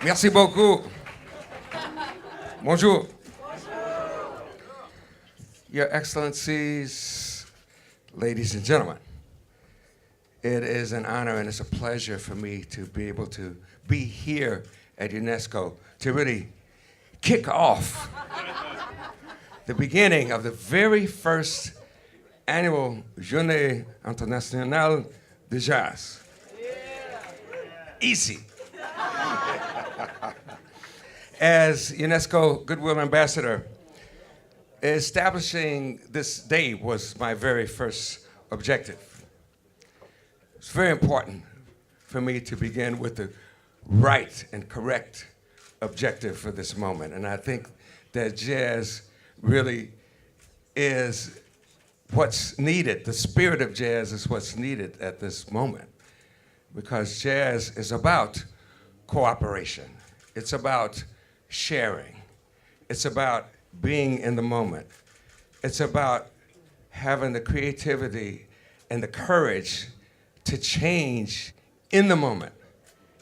Merci beaucoup. Bonjour. Your Excellencies, ladies and gentlemen, it is an honor and it's a pleasure for me to be able to be here at UNESCO to really kick off the beginning of the very first annual Journée Internationale de Jazz. Easy. As UNESCO Goodwill Ambassador, establishing this day was my very first objective. It's very important for me to begin with the right and correct objective for this moment. And I think that jazz really is what's needed. The spirit of jazz is what's needed at this moment, because jazz is about cooperation. It's about sharing. It's about being in the moment. It's about having the creativity and the courage to change in the moment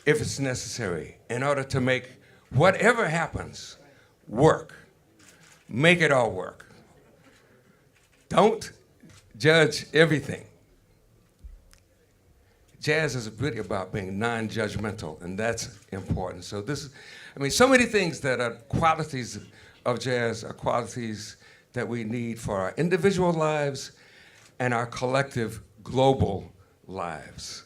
if it's necessary in order to make whatever happens work. Make it all work. Don't judge everything. Jazz is really about being non-judgmental, and that's important. So so many things that are qualities of jazz are qualities that we need for our individual lives and our collective global lives.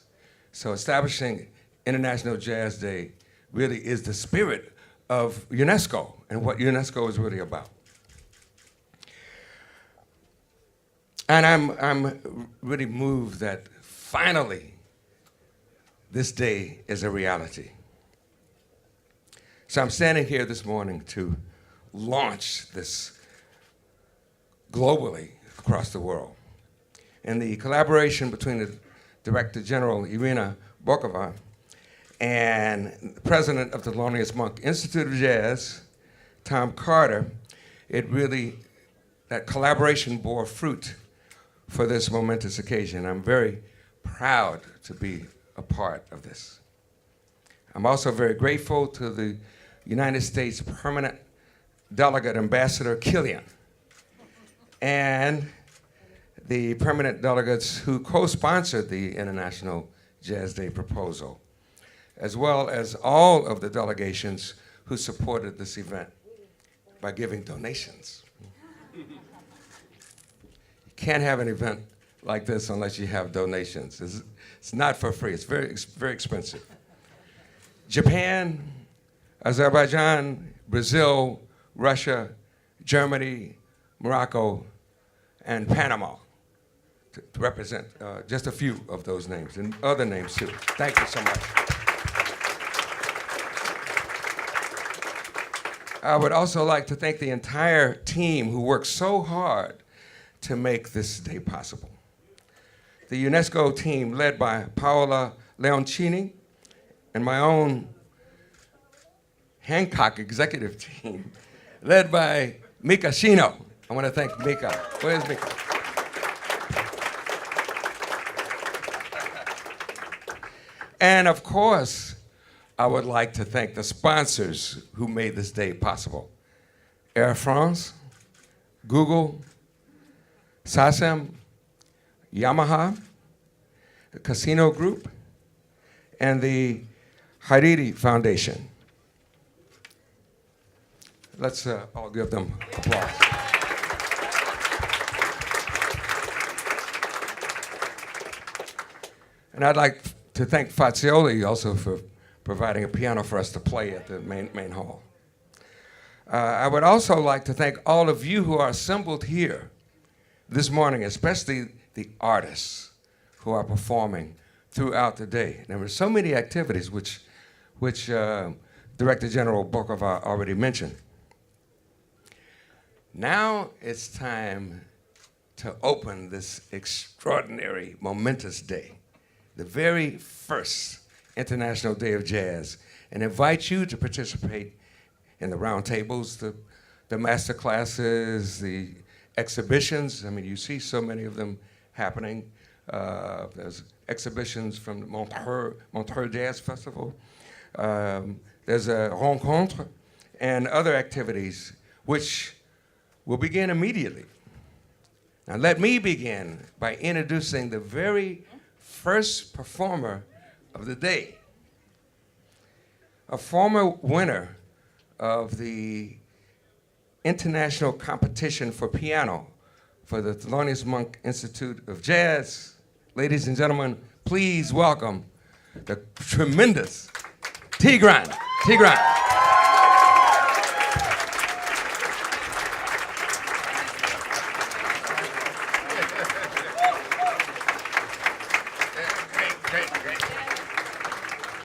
So establishing International Jazz Day really is the spirit of UNESCO and what UNESCO is really about. And I'm really moved that finally this day is a reality. So I'm standing here this morning to launch this globally across the world. And the collaboration between the Director General, Irina Bokova, and the president of the Thelonious Monk Institute of Jazz, Tom Carter, that collaboration bore fruit for this momentous occasion. I'm very proud to be a part of this. I'm also very grateful to the United States Permanent Delegate Ambassador Killian and the permanent delegates who co-sponsored the International Jazz Day proposal, as well as all of the delegations who supported this event by giving donations. You can't have an event like this unless you have donations. It's not for free. It's very expensive. Japan, Azerbaijan, Brazil, Russia, Germany, Morocco, and Panama to represent just a few of those names and other names too. Thank you so much. I would also like to thank the entire team who worked so hard to make this day possible. The UNESCO team led by Paola Leoncini and my own Hancock executive team led by Mika Shino. I want to thank Mika. Where's Mika? And of course, I would like to thank the sponsors who made this day possible. Air France, Google, SACEM, Yamaha, the Casino Group, and the Hariri Foundation. Let's all give them applause. And I'd like to thank Fazioli also for providing a piano for us to play at the main hall. I would also like to thank all of you who are assembled here this morning, especially the artists who are performing throughout the day. There were so many activities which Director General Bokova already mentioned. Now it's time to open this extraordinary, momentous day, the very first International Day of Jazz, and invite you to participate in the roundtables, the master classes, the exhibitions. I mean, you see so many of them happening. There's exhibitions from the Montreux Jazz Festival. There's a rencontre and other activities which will begin immediately. Now let me begin by introducing the very first performer of the day. A former winner of the international competition for piano for the Thelonious Monk Institute of Jazz. Ladies and gentlemen, please welcome the tremendous Tigran. Tigran.